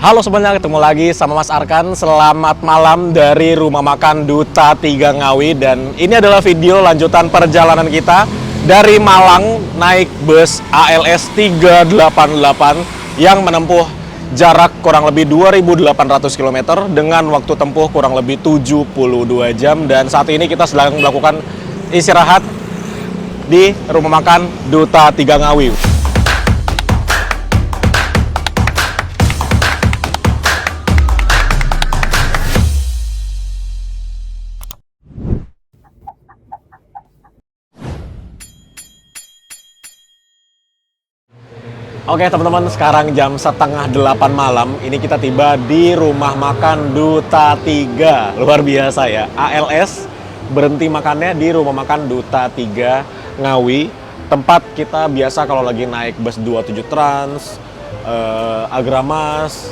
Halo semuanya, ketemu lagi sama Mas Arkan. Selamat malam dari Rumah Makan Duta 3 Ngawi. Dan ini adalah video lanjutan perjalanan kita dari Malang naik bus ALS 388 yang menempuh jarak kurang lebih 2.800 km dengan waktu tempuh kurang lebih 72 jam. Dan saat ini kita sedang melakukan istirahat di Rumah Makan Duta 3 Ngawi. Oke teman-teman, sekarang jam setengah 8 malam. Ini kita tiba di Rumah Makan Duta 3. Luar biasa ya, ALS berhenti makannya di Rumah Makan Duta 3 Ngawi. Tempat kita biasa kalau lagi naik bus 27 Trans, Agramas,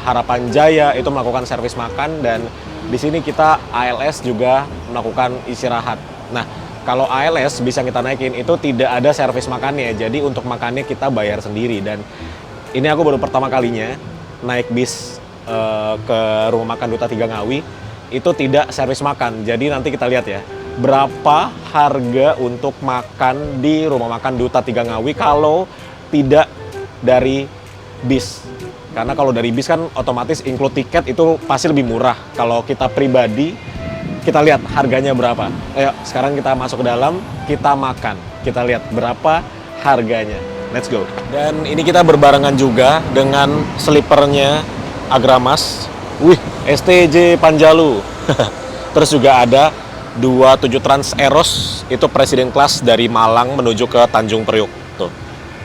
Harapan Jaya itu melakukan servis makan. Dan di sini kita ALS juga melakukan istirahat. Nah, kalau ALS bisa kita naikin itu tidak ada servis makannya, jadi untuk makannya kita bayar sendiri. Dan ini aku baru pertama kalinya naik bis ke Rumah Makan Duta 3 Ngawi, itu tidak servis makan. Jadi nanti kita lihat ya, berapa harga untuk makan di Rumah Makan Duta 3 Ngawi kalau tidak dari bis. Karena kalau dari bis kan otomatis include tiket itu pasti lebih murah. Kalau kita pribadi, kita lihat harganya berapa. Ayo, sekarang kita masuk ke dalam, kita makan. Kita lihat berapa harganya. Let's go. Dan ini kita berbarengan juga dengan slipernya Agramas. Wih, STJ Panjalu. Terus juga ada 27 Trans Eros, itu Presiden Class dari Malang menuju ke Tanjung Priuk. Tuh,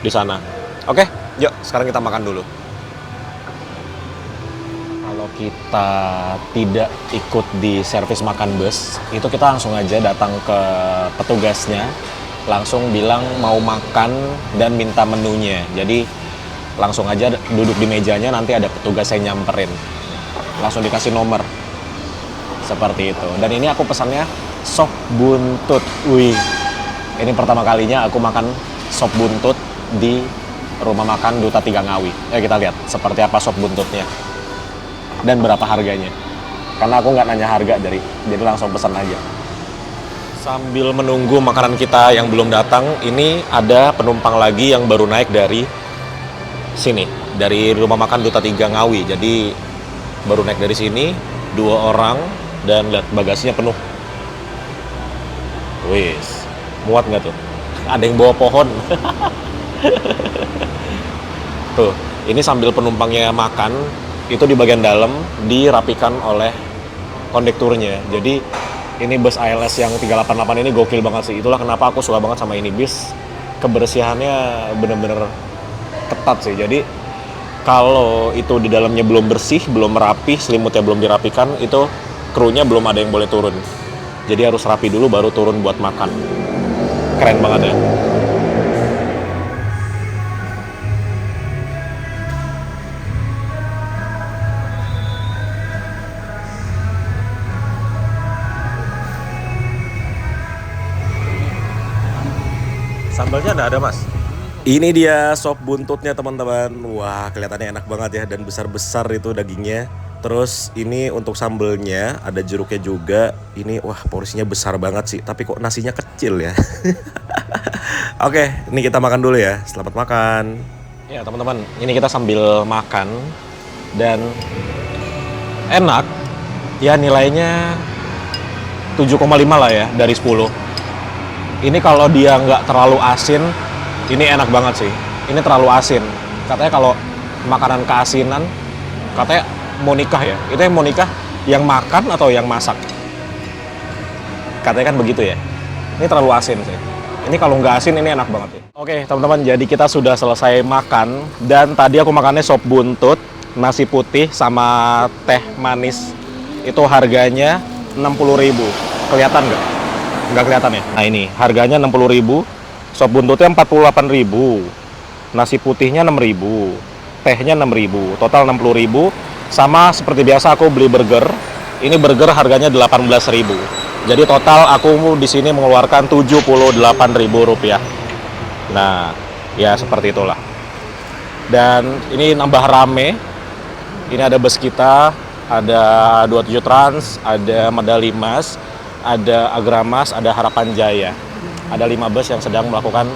di sana. Oke, yuk sekarang kita makan dulu. Kalau kita tidak ikut di servis makan bus, itu kita langsung aja datang ke petugasnya, langsung bilang mau makan dan minta menunya. Jadi langsung aja duduk di mejanya, nanti ada petugas yang nyamperin. Langsung dikasih nomor. Seperti itu. Dan ini aku pesannya sop buntut. Wih, ini pertama kalinya aku makan sop buntut di Rumah Makan Duta 3 Ngawi. Kita lihat seperti apa sop buntutnya dan berapa harganya, karena aku nggak nanya harga jadi langsung pesan aja. Sambil menunggu makanan kita yang belum datang, ini ada penumpang lagi yang baru naik dari sini, dari Rumah Makan Duta 3 Ngawi. Jadi baru naik dari sini 2 orang, dan lihat bagasinya penuh. Wis, muat nggak tuh? Ada yang bawa pohon. Tuh, ini sambil penumpangnya makan, itu di bagian dalam dirapikan oleh kondekturnya. Jadi ini bus ALS yang 388 ini gokil banget sih. Itulah kenapa aku suka banget sama ini bis. Kebersihannya bener-bener ketat sih. Jadi kalau itu di dalamnya belum bersih, belum rapi, selimutnya belum dirapikan, itu krunya belum ada yang boleh turun. Jadi harus rapi dulu baru turun buat makan. Keren banget ya. Sambalnya nggak ada, Mas. Ini dia sop buntutnya, teman-teman. Wah, kelihatannya enak banget ya, dan besar-besar itu dagingnya. Terus ini untuk sambelnya, ada jeruknya juga. Ini wah, porsinya besar banget sih, tapi kok nasinya kecil ya. Oke, ini kita makan dulu ya. Selamat makan. Ya, teman-teman, ini kita sambil makan dan enak. Ya, nilainya 7,5 lah ya dari 10. Ini kalau dia nggak terlalu asin, ini enak banget sih. Ini terlalu asin. Katanya kalau makanan keasinan, katanya mau nikah ya. Itu yang mau nikah, yang makan atau yang masak? Katanya kan begitu ya. Ini terlalu asin sih. Ini kalau nggak asin, ini enak banget ya. Oke teman-teman, jadi kita sudah selesai makan. Dan tadi aku makannya sop buntut, nasi putih, sama teh manis. Itu harganya 60.000. Kelihatan nggak? Nggak kelihatan ya? Nah ini, harganya 60.000, sop buntutnya 48.000, nasi putihnya 6.000, tehnya 6.000, total 60.000. Sama seperti biasa aku beli burger, ini burger harganya 18.000. Jadi total aku di sini mengeluarkan 78.000 rupiah. Nah, ya seperti itulah. Dan ini nambah rame, Ini ada bus kita, ada 27 Trans, ada Medali Mas, ada Agramas, ada Harapan Jaya. Ada 5 bus yang sedang melakukan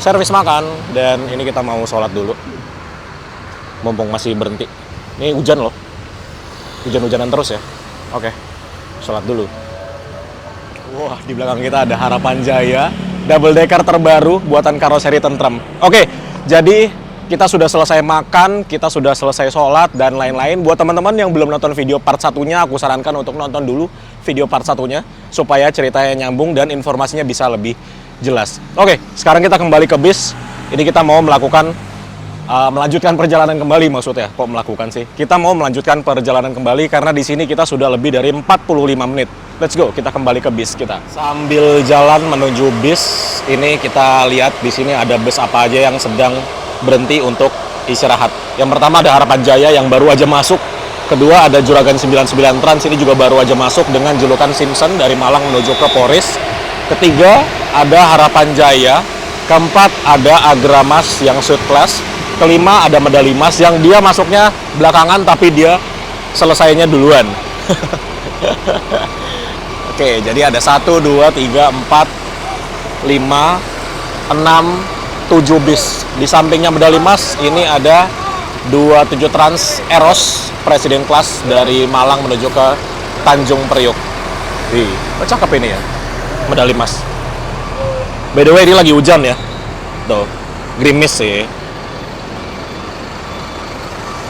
servis makan, dan ini kita mau sholat dulu. Mumpung masih berhenti. Ini hujan loh. Hujan-hujanan terus ya. Oke, sholat dulu. Wah, di belakang kita ada Harapan Jaya, double decker terbaru buatan karoseri Tentrem. Oke, jadi kita sudah selesai makan, kita sudah selesai sholat, dan lain-lain. Buat teman-teman yang belum nonton video part satunya, aku sarankan untuk nonton dulu video part satunya, supaya ceritanya nyambung dan informasinya bisa lebih jelas. Oke, sekarang kita kembali ke bis. Ini kita mau melakukan, melanjutkan perjalanan kembali maksudnya. Kok melakukan sih? Kita mau melanjutkan perjalanan kembali, karena di sini kita sudah lebih dari 45 menit. Let's go, kita kembali ke bis kita. Sambil jalan menuju bis, ini kita lihat di sini ada bus apa aja yang sedang berhenti untuk istirahat. Yang pertama ada Harapan Jaya yang baru aja masuk. Kedua ada Juragan 99 Trans, ini juga baru aja masuk dengan julukan Simpson dari Malang menuju ke Poris. Ketiga ada Harapan Jaya. Keempat ada Agramas yang Suite Class. Kelima ada Medali Mas yang dia masuknya belakangan tapi dia selesainya duluan. Oke, jadi ada 1, 2, 3, 4, 5, 6, 7 bis. Di sampingnya Medali Mas, ini ada 27 Trans Eros Presiden Class dari Malang menuju ke Tanjung Priok. Wih, cakep ini ya, Medali Mas. By the way, ini lagi hujan ya. Tuh, gerimis sih.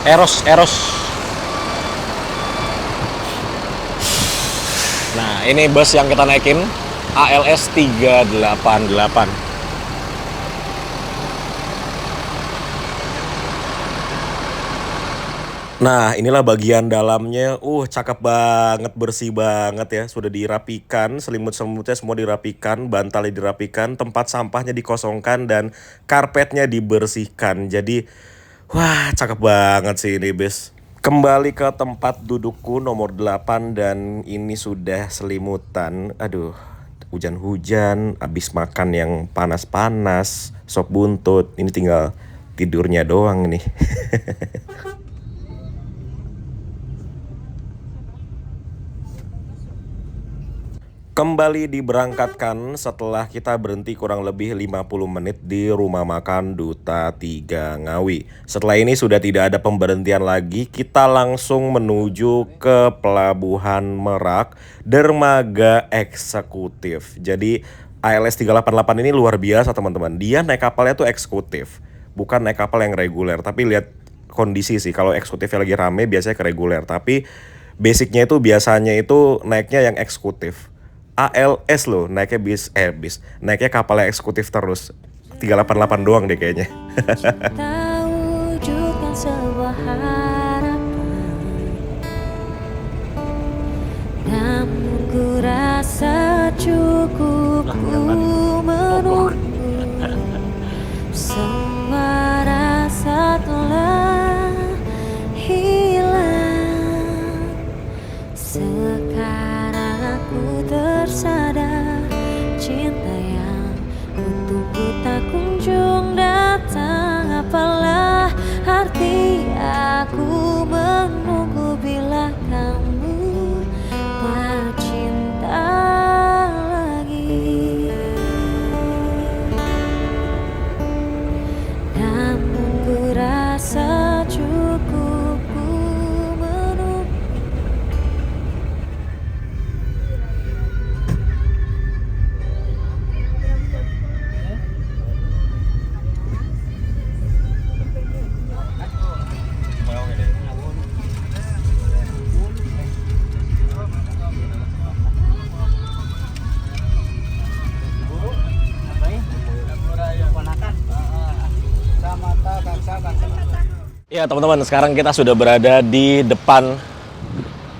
Eros. Nah, ini bus yang kita naikin, ALS 388. Nah, inilah bagian dalamnya. Cakep banget, bersih banget ya. Sudah dirapikan, selimut-selimutnya semua dirapikan, bantalnya dirapikan, tempat sampahnya dikosongkan, dan karpetnya dibersihkan. Jadi, wah, cakep banget sih ini bis. Kembali ke tempat dudukku nomor 8, dan ini sudah selimutan. Aduh, hujan-hujan, abis makan yang panas-panas, sop buntut. Ini tinggal tidurnya doang nih. Kembali diberangkatkan setelah kita berhenti kurang lebih 50 menit di rumah makan Duta 3 Ngawi. Setelah ini sudah tidak ada pemberhentian lagi, kita langsung menuju ke Pelabuhan Merak, dermaga eksekutif. Jadi ALS 388 ini luar biasa teman-teman. Dia naik kapalnya tuh eksekutif, bukan naik kapal yang reguler. Tapi lihat kondisi sih, kalau eksekutifnya lagi rame biasanya ke reguler. Tapi basicnya itu biasanya itu naiknya yang eksekutif. ALS loh, naiknya naiknya kapalnya eksekutif terus. 388 doang deh kayaknya. Wujudkan sebuah harapan, namun ku rasa cukup ku menunggu. Semua rasa telah hilang. Sekarang aku tersadar, cinta yang kutunggu tak kunjung datang. Apalah arti aku menunggu bila kamu tak cinta lagi. Namun ku rasa cukup ku menunggu. Ya teman-teman, sekarang kita sudah berada di depan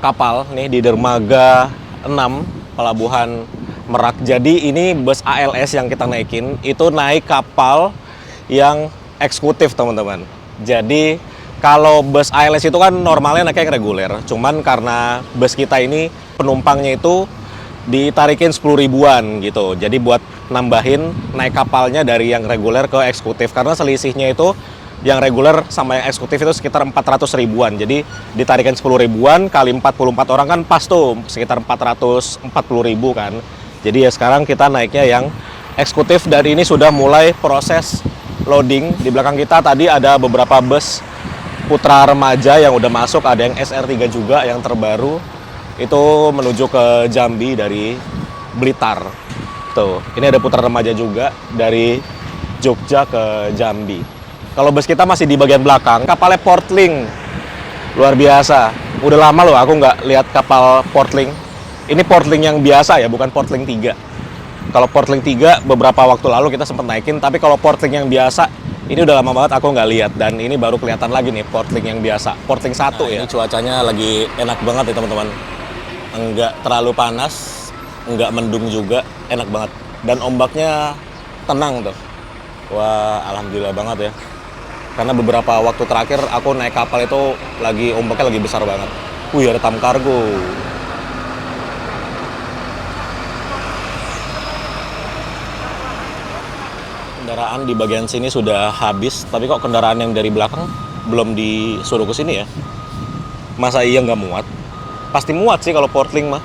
kapal nih di dermaga 6 Pelabuhan Merak. Jadi ini bus ALS yang kita naikin itu naik kapal yang eksekutif teman-teman. Jadi kalau bus ALS itu kan normalnya naiknya yang reguler. Cuman karena bus kita ini penumpangnya itu ditarikin 10 ribuan gitu. Jadi buat nambahin naik kapalnya dari yang reguler ke eksekutif. Karena selisihnya itu yang reguler sama yang eksekutif itu sekitar 400 ribuan. Jadi ditarikan 10 ribuan kali 44 orang kan pas tuh sekitar 440 ribu kan. Jadi ya sekarang kita naiknya yang eksekutif dan ini sudah mulai proses loading. Di belakang kita tadi ada beberapa bus Putra Remaja yang udah masuk, ada yang SR3 juga yang terbaru. Itu menuju ke Jambi dari Blitar. Tuh, ini ada Putra Remaja juga dari Jogja ke Jambi. Kalau bus kita masih di bagian belakang, kapalnya Portling. Luar biasa. Udah lama loh aku nggak lihat kapal Portling. Ini Portling yang biasa ya, bukan Portling 3. Kalau Portling 3 beberapa waktu lalu kita sempat naikin, tapi kalau Portling yang biasa, ini udah lama banget aku nggak lihat. Dan ini baru kelihatan lagi nih Portling yang biasa. Portling 1 ya. Ini cuacanya lagi enak banget ya teman-teman. Enggak terlalu panas, enggak mendung juga, enak banget. Dan ombaknya tenang tuh. Wah, alhamdulillah banget ya. Karena beberapa waktu terakhir aku naik kapal itu ombaknya lagi besar banget. Wih, ada tam kargo. Kendaraan di bagian sini sudah habis, tapi kok kendaraan yang dari belakang belum disuruh ke sini ya? Masa iya nggak muat? Pasti muat sih kalau Portling mah.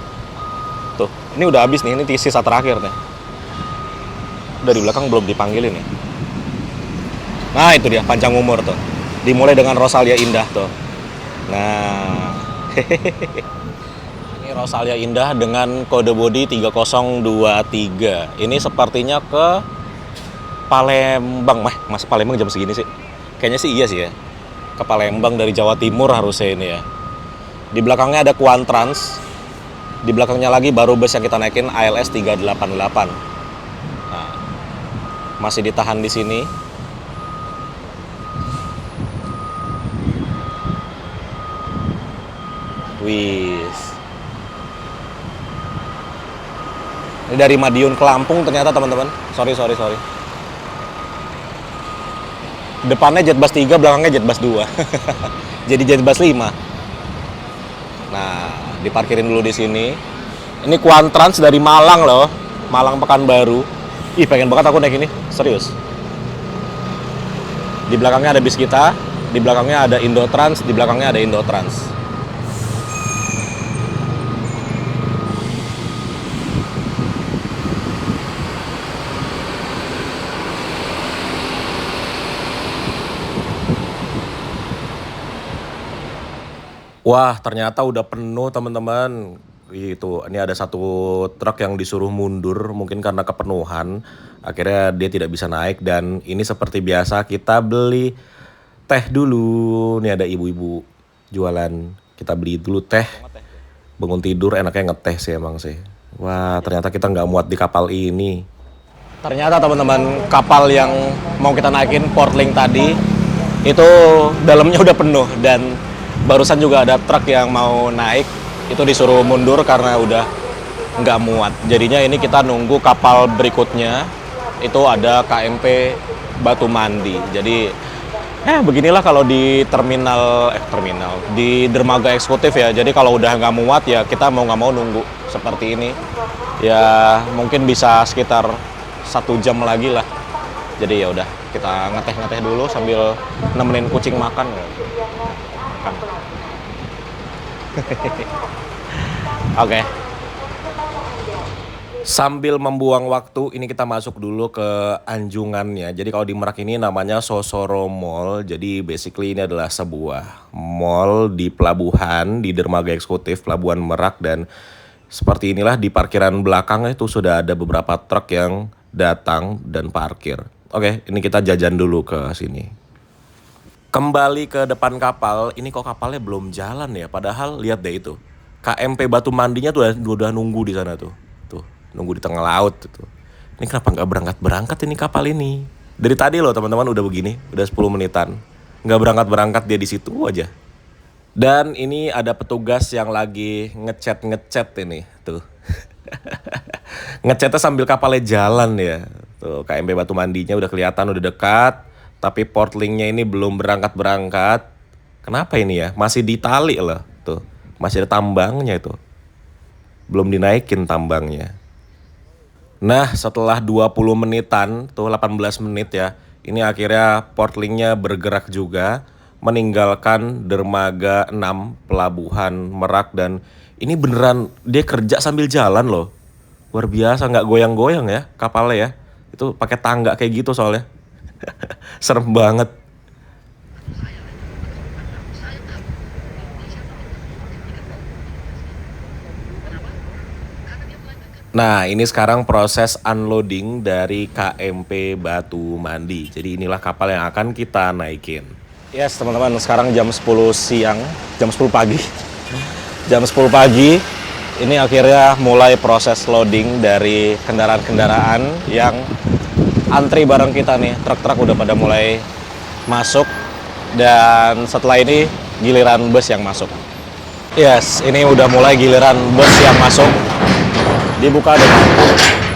Tuh, ini udah habis nih, ini sisa terakhir nih. Dari belakang belum dipanggilin ya. Nah itu dia, panjang umur tuh. Dimulai dengan Rosalia Indah tuh. Nah, ini Rosalia Indah dengan kode bodi 3023. Ini sepertinya ke Palembang. Masa Palembang jam segini sih? Kayaknya sih iya sih ya. Ke Palembang dari Jawa Timur harusnya ini ya. Di belakangnya ada Kuantrans. Di belakangnya lagi baru bus yang kita naikin ALS 388. Nah, masih ditahan di sini. Wis. Ini dari Madiun ke Lampung ternyata teman-teman. Sorry. Depannya Jetbus 3, belakangnya Jetbus 2. Jadi Jetbus 5. Nah, diparkirin dulu di sini. Ini Kuantrans dari Malang loh. Malang Pekanbaru. Ih, pengen banget aku naik ini. Serius. Di belakangnya ada bis kita, di belakangnya ada Indotrans, di belakangnya ada Indotrans. Wah, ternyata udah penuh teman-teman. Itu, ini ada satu truk yang disuruh mundur mungkin karena kepenuhan. Akhirnya dia tidak bisa naik dan ini seperti biasa kita beli teh dulu. Nih ada ibu-ibu jualan. Kita beli dulu teh. Bangun tidur enaknya ngeteh sih emang sih. Wah, ternyata kita nggak muat di kapal ini. Ternyata teman-teman, kapal yang mau kita naikin Portling tadi itu dalamnya udah penuh dan barusan juga ada truk yang mau naik, itu disuruh mundur karena udah nggak muat. Jadinya ini kita nunggu kapal berikutnya, itu ada KMP Batu Mandi. Jadi, beginilah kalau di terminal, di dermaga eksekutif ya. Jadi kalau udah nggak muat ya kita mau nggak mau nunggu seperti ini. Ya mungkin bisa sekitar 1 jam lagi lah. Jadi ya udah kita ngeteh-ngeteh dulu sambil nemenin kucing makan. Oke. Sambil membuang waktu, ini kita masuk dulu ke anjungannya. Jadi kalau di Merak ini namanya Sosoro Mall. Jadi basically ini adalah sebuah mall di pelabuhan, di dermaga eksekutif Pelabuhan Merak. Dan seperti inilah di parkiran belakang itu sudah ada beberapa truk yang datang dan parkir. Oke, ini kita jajan dulu ke sini. Kembali ke depan kapal, ini kok kapalnya belum jalan ya? Padahal lihat deh itu, KMP Batu Mandinya tuh udah nunggu di sana tuh, nunggu di tengah laut tuh. Ini kenapa nggak berangkat ini kapal ini? Dari tadi loh teman-teman udah begini, udah 10 menitan, nggak berangkat dia di situ aja. Dan ini ada petugas yang lagi ngechat ini tuh, ngechatnya sambil kapalnya jalan ya. Tuh KMP Batu Mandinya udah kelihatan udah dekat. Tapi Portlingnya ini belum berangkat. Kenapa ini ya? Masih di tali loh. Tuh, masih ada tambangnya itu. Belum dinaikin tambangnya. Nah, setelah 20 menitan, tuh 18 menit ya. Ini akhirnya portlingnya bergerak juga, meninggalkan dermaga 6 Pelabuhan Merak, dan ini beneran dia kerja sambil jalan loh. Luar biasa, nggak goyang-goyang ya kapalnya ya. Itu pakai tangga kayak gitu soalnya. Serem banget. Nah, ini sekarang proses unloading dari KMP Batu Mandi. Jadi inilah kapal yang akan kita naikin. Yes, teman-teman, sekarang jam 10 siang, jam 10 pagi. Jam 10 pagi, ini akhirnya mulai proses loading dari kendaraan-kendaraan yang antri bareng kita nih. Truk-truk udah pada mulai masuk, dan setelah ini giliran bus yang masuk. Yes, ini udah mulai giliran bus yang masuk. Dibuka dengan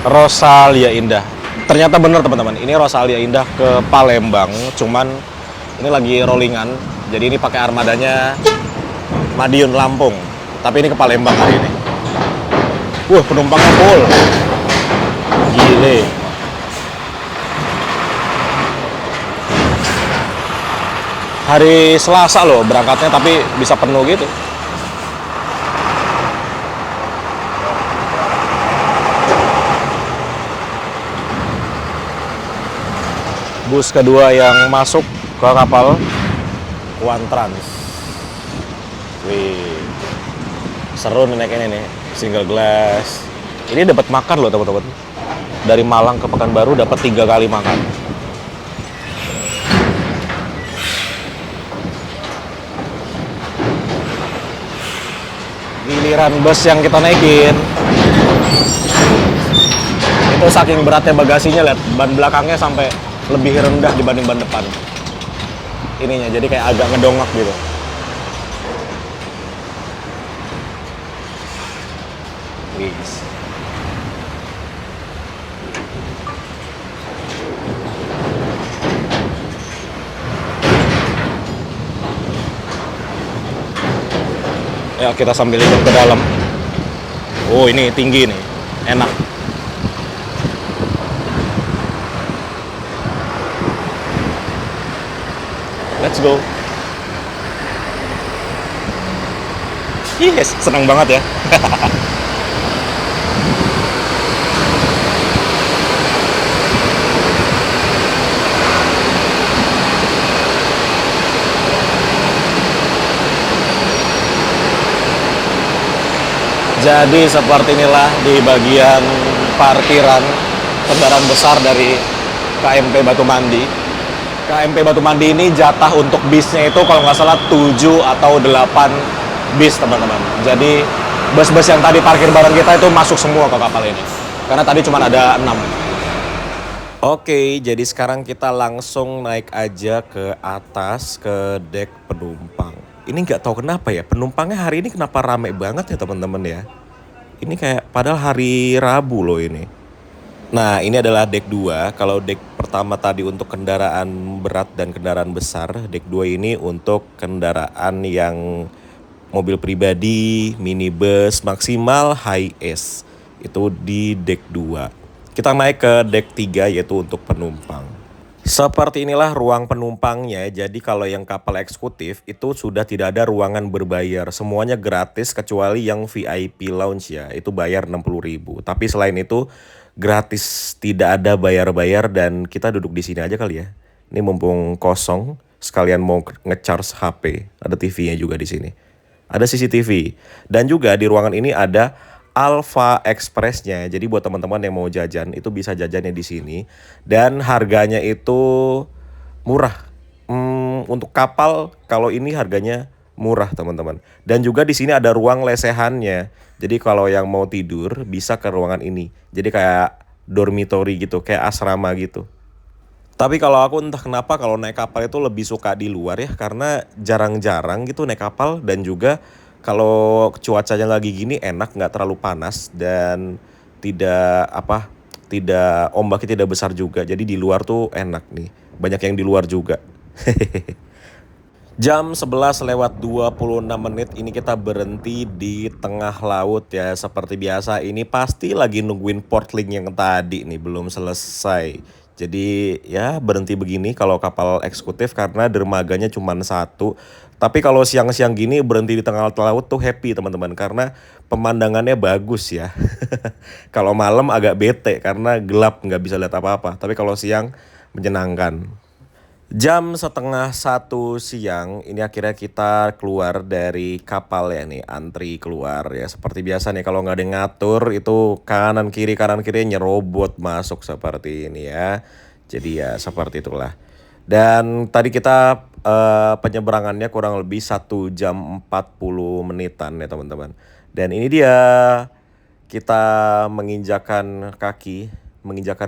Rosalia Indah. Ternyata bener teman-teman, ini Rosalia Indah ke Palembang, cuman ini lagi rollingan. Jadi ini pakai armadanya Madiun Lampung, tapi ini ke Palembang hari ini. Penumpangnya full. Gile. Hari Selasa loh berangkatnya, tapi bisa penuh gitu. Bus kedua yang masuk ke kapal One Trans. Wih, seru nih naik ini nih, single glass. Ini dapat makan loh teman-teman. Dari Malang ke Pekanbaru dapat 3 kali makan. Giliran bus yang kita naikin, itu saking beratnya bagasinya, lihat ban belakangnya sampai lebih rendah dibanding ban depan. Ininya jadi kayak agak ngedongak gitu. Wis. Ya, kita sambil ikut ke dalam. Oh, ini tinggi nih. Enak. Let's go. Yes, senang banget ya. Jadi seperti inilah di bagian parkiran kendaraan besar dari KMP Batu Mandi. KMP Batu Mandi ini jatah untuk bisnya itu kalau nggak salah 7 atau 8 bis teman-teman. Jadi bus-bus yang tadi parkir bareng kita itu masuk semua ke kapal ini. Karena tadi cuma ada 6. Oke, jadi sekarang kita langsung naik aja ke atas ke dek penumpang. Ini nggak tahu kenapa ya, penumpangnya hari ini kenapa rame banget ya teman-teman ya. Ini kayak padahal hari Rabu loh ini. Nah, ini adalah dek 2. Kalau dek pertama tadi untuk kendaraan berat dan kendaraan besar, dek 2 ini untuk kendaraan yang mobil pribadi, minibus, maksimal high-S. Itu di dek 2. Kita naik ke dek 3 yaitu untuk penumpang. Seperti inilah ruang penumpangnya. Jadi kalau yang kapal eksekutif itu sudah tidak ada ruangan berbayar. Semuanya gratis kecuali yang VIP lounge ya. Itu bayar 60.000. Tapi selain itu gratis, tidak ada bayar-bayar, dan kita duduk di sini aja kali ya. Ini mumpung kosong, sekalian mau nge-charge HP. Ada TV-nya juga di sini. Ada CCTV. Dan juga di ruangan ini ada Alpha Express-nya. Jadi buat teman-teman yang mau jajan itu bisa jajannya di sini, dan harganya itu murah. Untuk kapal kalau ini harganya murah teman-teman. Dan juga di sini ada ruang lesehannya. Jadi kalau yang mau tidur bisa ke ruangan ini. Jadi kayak dormitory gitu, kayak asrama gitu. Tapi kalau aku entah kenapa kalau naik kapal itu lebih suka di luar ya, karena jarang-jarang gitu naik kapal, dan juga kalau cuacanya lagi gini enak, nggak terlalu panas dan tidak ombaknya tidak besar juga. Jadi di luar tuh enak nih. Banyak yang di luar juga. Jam 11:26 ini kita berhenti di tengah laut ya. Seperti biasa ini pasti lagi nungguin portling yang tadi nih belum selesai. Jadi ya berhenti begini kalau kapal eksekutif karena dermaganya cuma satu. Tapi kalau siang-siang gini berhenti di tengah laut tuh happy teman-teman karena pemandangannya bagus ya. Kalau malam agak bete karena gelap nggak bisa lihat apa-apa. Tapi kalau siang menyenangkan. Jam setengah 1 siang ini akhirnya kita keluar dari kapal ya nih, antri keluar ya. Seperti biasa nih kalau nggak ada yang ngatur itu kanan kiri nyerobot masuk seperti ini ya. Jadi ya seperti itulah. Dan tadi kita penyeberangannya kurang lebih 1 jam 40 menitan ya teman-teman. Dan ini dia kita menginjakan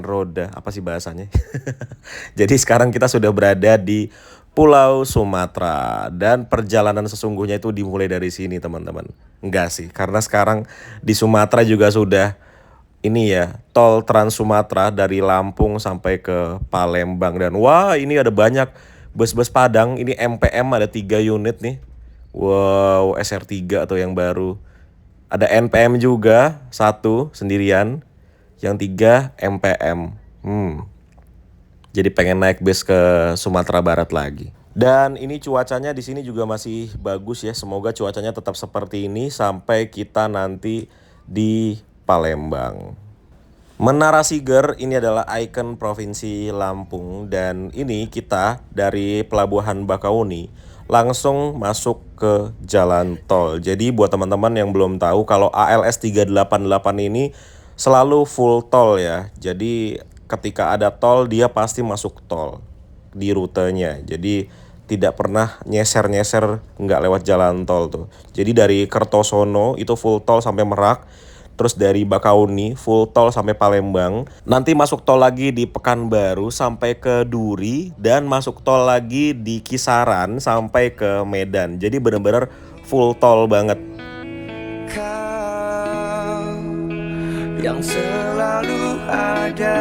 roda, apa sih bahasanya? Jadi sekarang kita sudah berada di Pulau Sumatera dan perjalanan sesungguhnya itu dimulai dari sini teman-teman. Enggak sih, karena sekarang di Sumatera juga sudah ini ya, tol Trans Sumatera dari Lampung sampai ke Palembang. Dan wah ini ada banyak bus-bus Padang, ini MPM ada 3 unit nih. Wow, SR3 atau yang baru. Ada NPM juga, 1 sendirian. Yang 3 MPM. Jadi pengen naik bus ke Sumatera Barat lagi. Dan ini cuacanya di sini juga masih bagus ya. Semoga cuacanya tetap seperti ini sampai kita nanti di Palembang. Menara Siger ini adalah ikon Provinsi Lampung dan ini kita dari Pelabuhan Bakauni langsung masuk ke jalan tol. Jadi buat teman-teman yang belum tahu kalau ALS 388 ini selalu full tol ya. Jadi ketika ada tol dia pasti masuk tol di rutenya. Jadi tidak pernah nyeser-nyeser nggak lewat jalan tol tuh. Jadi dari Kertosono itu full tol sampai Merak. Terus dari Bakauni full tol sampai Palembang. Nanti masuk tol lagi di Pekanbaru sampai ke Duri. Dan masuk tol lagi di Kisaran sampai ke Medan. Jadi benar-benar full tol banget. Kau yang selalu ada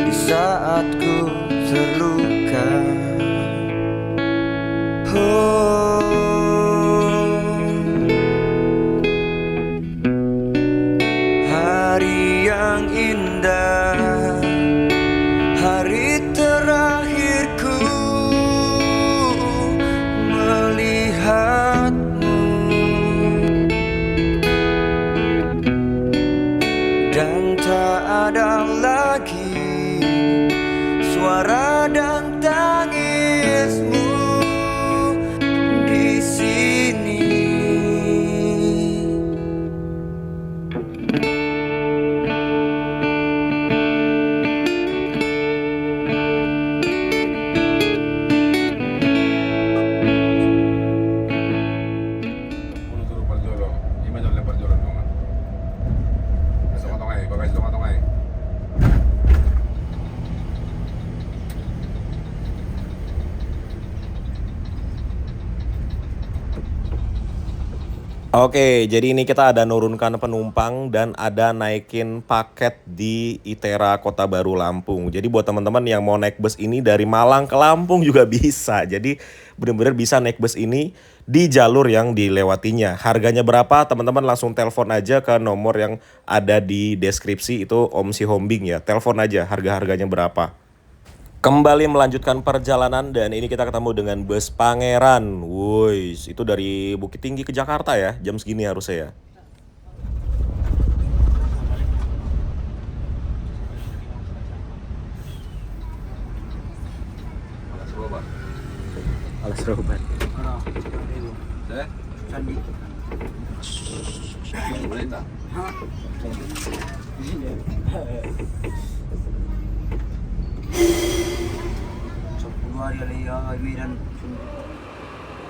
di saat ku terluka. Hari yang indah, hari terakhirku melihatmu, dan tak ada lagi suara dan tangismu di sini. Oke, jadi ini kita ada nurunkan penumpang dan ada naikin paket di ITERA Kota Baru Lampung. Jadi buat teman-teman yang mau naik bus ini dari Malang ke Lampung juga bisa. Jadi benar-benar bisa naik bus ini di jalur yang dilewatinya. Harganya berapa? Teman-teman langsung telepon aja ke nomor yang ada di deskripsi itu Om Si Hombing ya. Telepon aja harga-harganya berapa. Kembali melanjutkan perjalanan dan ini kita ketemu dengan bus Pangeran. Woi, itu dari Bukit Tinggi ke Jakarta ya. Jam segini harusnya ya. Alas Roban.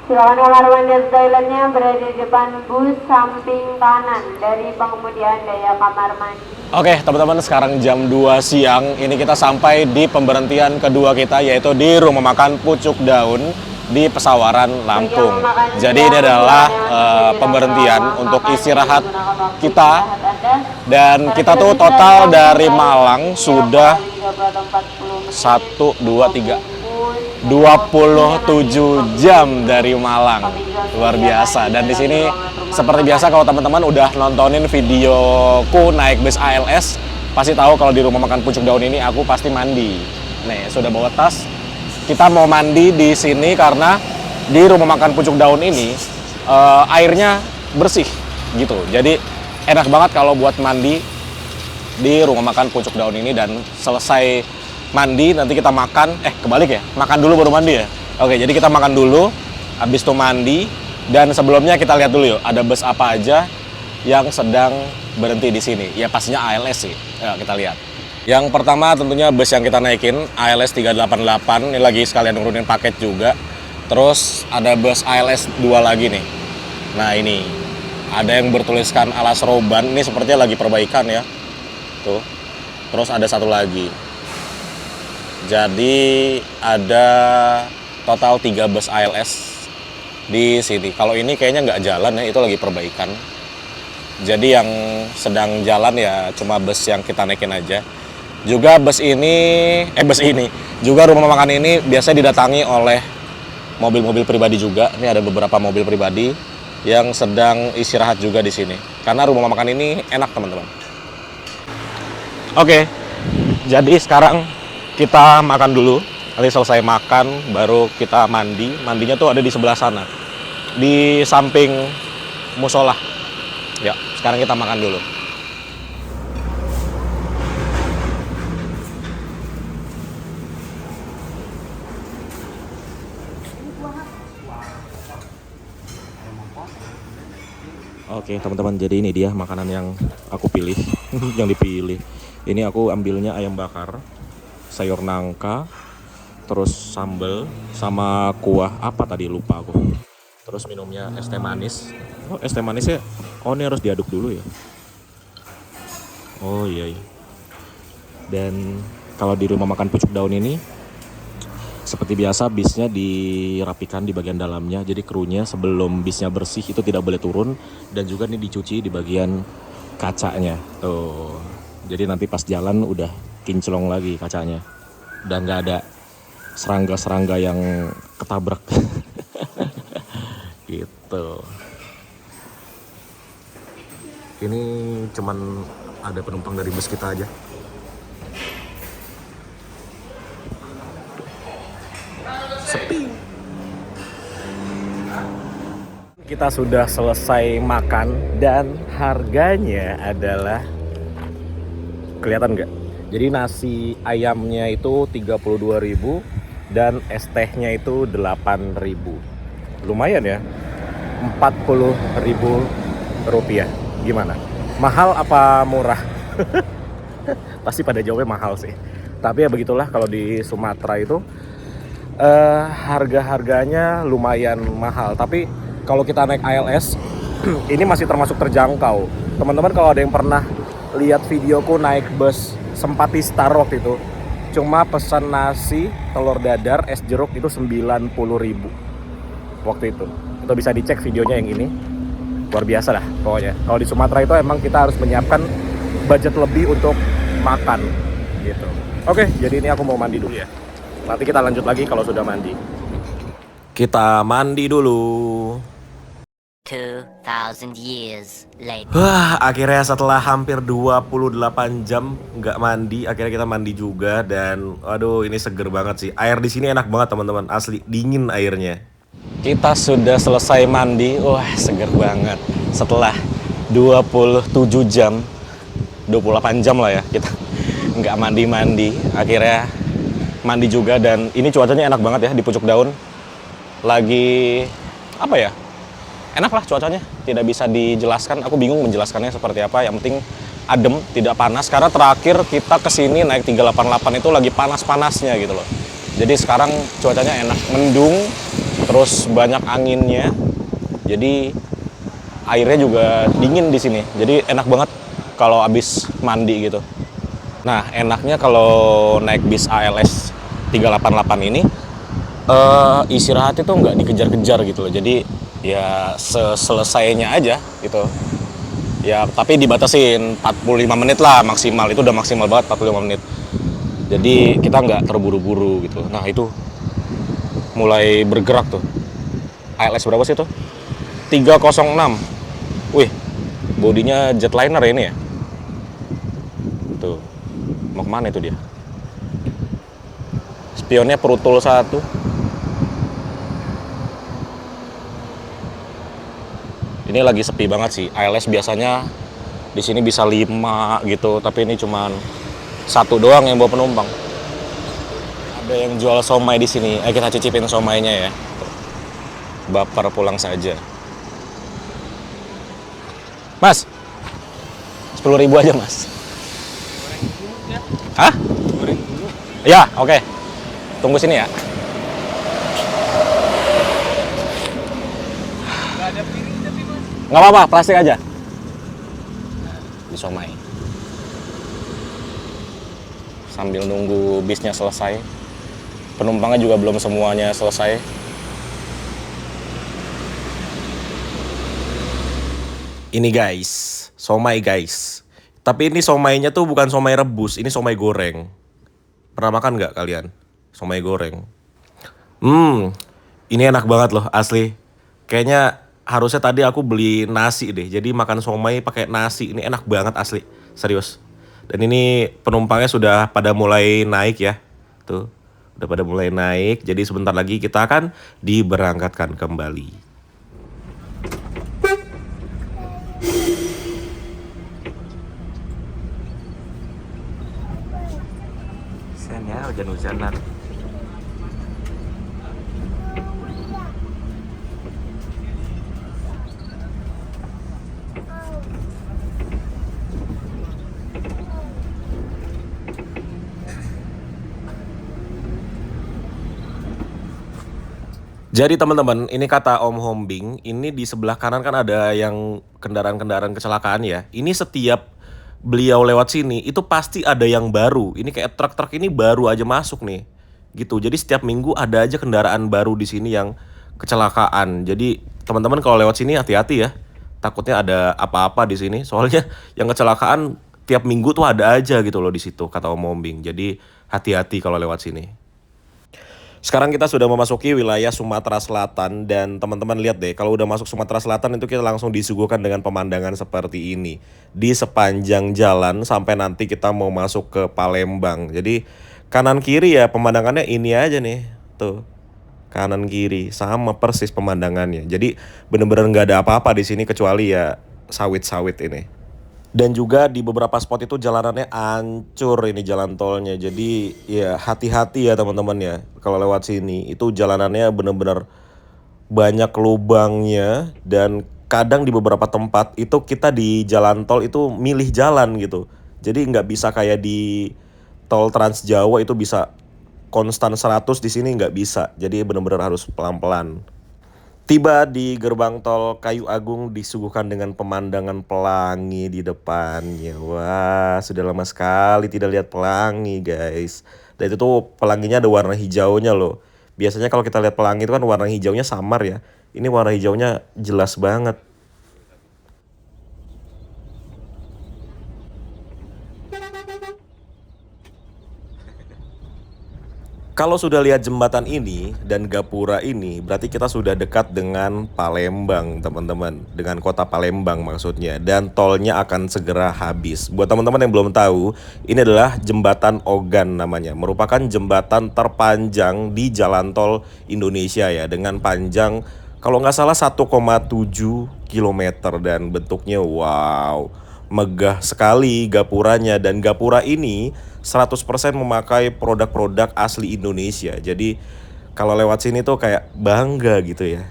Silakan kamar mandi dan toiletnya berada di depan bus samping kanan dari pengemudi Anda ya, kamar mandi. Oke teman-teman, sekarang jam 2 siang ini kita sampai di pemberhentian kedua kita yaitu di Rumah Makan Pucuk Daun di Pesawaran Lampung. Jadi ini adalah pemberhentian untuk istirahat kita dan kita tuh total dari Malang sudah 27 jam dari Malang. Luar biasa. Dan di sini seperti biasa kalau teman-teman udah nontonin videoku naik bus ALS, pasti tahu kalau di rumah makan Pucuk Daun ini aku pasti mandi. Nih, sudah bawa tas. Kita mau mandi di sini karena di rumah makan Pucuk Daun ini airnya bersih gitu. Jadi enak banget kalau buat mandi di rumah makan Pucuk Daun ini, dan selesai mandi nanti kita makan. Kebalik ya, makan dulu baru mandi ya. Oke, jadi kita makan dulu, habis itu mandi, dan sebelumnya kita lihat dulu yuk, ada bus apa aja yang sedang berhenti di sini. Ya pastinya ALS sih. Kita lihat. Yang pertama tentunya bus yang kita naikin ALS 388, ini lagi sekalian nurunin paket juga. Terus ada bus ALS 2 lagi nih. Nah ini ada yang bertuliskan Alas Roban, ini sepertinya lagi perbaikan ya. Tuh. Terus ada satu lagi. Jadi ada total 3 bus ALS di sini. Kalau ini kayaknya nggak jalan ya, itu lagi perbaikan. Jadi yang sedang jalan ya cuma bus yang kita naikin aja. Juga bus ini juga rumah makan ini biasanya didatangi oleh mobil-mobil pribadi juga. Ini ada beberapa mobil pribadi yang sedang istirahat juga di sini. Karena rumah makan ini enak, teman-teman. Oke. Jadi sekarang kita makan dulu. Nanti selesai makan baru kita mandi. Mandinya tuh ada di sebelah sana. Di samping musola. Ya, sekarang kita makan dulu. Oke, teman-teman, jadi ini dia makanan yang aku pilih, yang dipilih. Ini aku ambilnya ayam bakar, sayur nangka, terus sambal, sama kuah apa tadi lupa aku. Terus minumnya es teh manis. Oh, es teh manisnya, oh ini harus diaduk dulu ya. Oh iya. Dan kalau di rumah makan Pucuk Daun ini, seperti biasa bisnya dirapikan di bagian dalamnya. Jadi krunya sebelum bisnya bersih itu tidak boleh turun. Dan juga ini dicuci di bagian kacanya. Tuh. Jadi nanti pas jalan udah kinclong lagi kacanya. Dan nggak ada serangga-serangga yang ketabrak. Gitu. Ini cuman ada penumpang dari bus kita aja. Sepi. Kita sudah selesai makan dan harganya adalah, kelihatan nggak? Jadi nasi ayamnya itu 32.000 dan es tehnya itu 8.000. Lumayan ya, 40.000 rupiah. Gimana? Mahal apa murah? Pasti pada jawabnya mahal sih. Tapi ya begitulah, kalau di Sumatera itu harga-harganya lumayan mahal. Tapi kalau kita naik ALS ini masih termasuk terjangkau. Teman-teman kalau ada yang pernah lihat videoku naik bus Sempati Star waktu itu, cuma pesan nasi, telur dadar, es jeruk itu 90.000 waktu itu. Itu bisa dicek videonya yang ini. Luar biasa lah pokoknya. Kalau di Sumatera itu emang kita harus menyiapkan budget lebih untuk makan gitu. Oke, jadi ini aku mau mandi dulu ya. Nanti kita lanjut lagi kalau sudah mandi. Kita mandi dulu. 2,000 years later. Wah, akhirnya setelah hampir 28 jam nggak mandi, akhirnya kita mandi juga. Dan aduh, ini seger banget sih. Air di sini enak banget teman-teman, asli dingin airnya. Kita sudah selesai mandi. Wah, seger banget. Setelah 27 jam, 28 jam lah ya kita nggak mandi-mandi. Akhirnya mandi juga, dan ini cuacanya enak banget ya di Pucuk Daun. Lagi apa ya? Enak lah cuacanya, tidak bisa dijelaskan. Aku bingung menjelaskannya seperti apa. Yang penting adem, tidak panas. Karena terakhir kita kesini naik 388 itu lagi panas-panasnya gitu loh. Jadi sekarang cuacanya enak, mendung, terus banyak anginnya. Jadi airnya juga dingin di sini. Jadi enak banget kalau habis mandi gitu. Nah, enaknya kalau naik bis ALS 388 ini istirahat itu nggak dikejar-kejar gitu loh. Jadi ya selesainya aja gitu. Ya tapi dibatasin 45 menit lah maksimal. Itu udah maksimal banget 45 menit. Jadi kita nggak terburu-buru gitu. Nah itu mulai bergerak tuh. ALS berapa sih tuh? 306. Wih, bodinya jetliner ini ya. Tuh. Mau kemana itu dia? Spionnya perutul satu. Ini lagi sepi banget sih. ALS biasanya di sini bisa 5 gitu, tapi ini cuman 1 doang yang bawa penumpang. Ada yang jual somai di sini. Ayo kita cicipin somainya ya. Baper pulang saja. Mas, 10.000 aja mas. Hah? Ya, oke. Tunggu sini ya. Nggak apa-apa, plastik aja. Di somai. Sambil nunggu bisnya selesai. Penumpangnya juga belum semuanya selesai. Ini guys, somai guys. Tapi ini somainya tuh bukan somai rebus, ini somai goreng. Pernah makan nggak kalian? Somai goreng. Ini enak banget loh asli. Kayaknya harusnya tadi aku beli nasi deh. Jadi makan somai pakai nasi, ini enak banget asli, serius. Dan ini penumpangnya sudah pada mulai naik ya. Tuh, udah pada mulai naik. Jadi sebentar lagi kita akan diberangkatkan kembali. Ya, hujan-hujanan. Jadi teman-teman, ini kata Om Hombing, ini di sebelah kanan kan ada yang kendaraan-kendaraan kecelakaan ya. Ini setiap beliau lewat sini itu pasti ada yang baru. Ini kayak truk-truk ini baru aja masuk nih. Gitu. Jadi setiap minggu ada aja kendaraan baru di sini yang kecelakaan. Jadi teman-teman kalau lewat sini hati-hati ya. Takutnya ada apa-apa di sini. Soalnya yang kecelakaan tiap minggu tuh ada aja gitu loh di situ kata Om Hombing. Jadi hati-hati kalau lewat sini. Sekarang kita sudah memasuki wilayah Sumatera Selatan dan teman-teman lihat deh, kalau udah masuk Sumatera Selatan itu kita langsung disuguhkan dengan pemandangan seperti ini di sepanjang jalan sampai nanti kita mau masuk ke Palembang. Jadi kanan kiri ya pemandangannya ini aja nih, tuh kanan kiri sama persis pemandangannya. Jadi bener-bener nggak ada apa-apa di sini kecuali ya sawit-sawit ini. Dan juga di beberapa spot itu jalanannya hancur ini jalan tolnya. Jadi ya hati-hati ya teman-teman ya. Kalau lewat sini itu jalanannya bener-bener banyak lubangnya. Dan kadang di beberapa tempat itu kita di jalan tol itu milih jalan gitu. Jadi nggak bisa kayak di tol Trans Jawa itu bisa konstan 100, di sini nggak bisa. Jadi bener-bener harus pelan-pelan. Tiba di gerbang tol Kayu Agung disuguhkan dengan pemandangan pelangi di depannya. Wah, sudah lama sekali tidak lihat pelangi, guys. Dan itu tuh pelanginya ada warna hijaunya loh. Biasanya kalau kita lihat pelangi itu kan warna hijaunya samar ya. Ini warna hijaunya jelas banget. Kalau sudah lihat jembatan ini dan gapura ini, berarti kita sudah dekat dengan Palembang, teman-teman. Dengan kota Palembang maksudnya. Dan tolnya akan segera habis. Buat teman-teman yang belum tahu, ini adalah jembatan Ogan namanya. Merupakan jembatan terpanjang di jalan tol Indonesia ya. Dengan panjang, kalau nggak salah 1,7 km. Dan bentuknya wow, megah sekali gapuranya. Dan gapura ini 100% memakai produk-produk asli Indonesia. Jadi kalau lewat sini tuh kayak bangga gitu ya.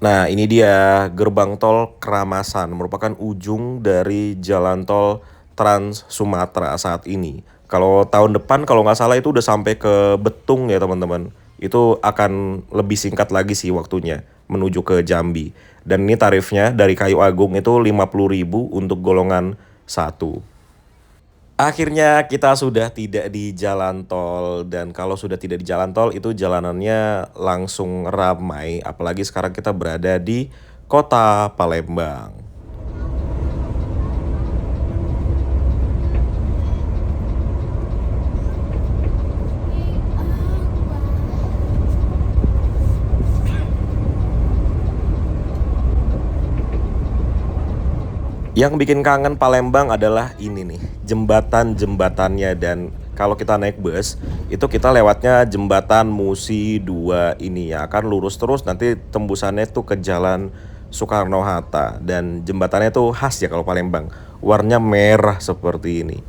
Nah ini dia gerbang tol Keramasan. Merupakan ujung dari jalan tol Trans Sumatera saat ini. Kalau tahun depan kalau nggak salah itu udah sampai ke Betung ya teman-teman. Itu akan lebih singkat lagi sih waktunya menuju ke Jambi. Dan ini tarifnya dari Kayu Agung itu 50.000 untuk golongan 1. Akhirnya kita sudah tidak di jalan tol. Dan kalau sudah tidak di jalan tol itu jalanannya langsung ramai. Apalagi sekarang kita berada di kota Palembang. Yang bikin kangen Palembang adalah ini nih, jembatan-jembatannya. Dan kalau kita naik bus, itu kita lewatnya jembatan Musi 2 ini ya. Akan lurus terus nanti tembusannya tuh ke jalan Soekarno-Hatta. Dan jembatannya tuh khas ya kalau Palembang. Warnanya merah seperti ini.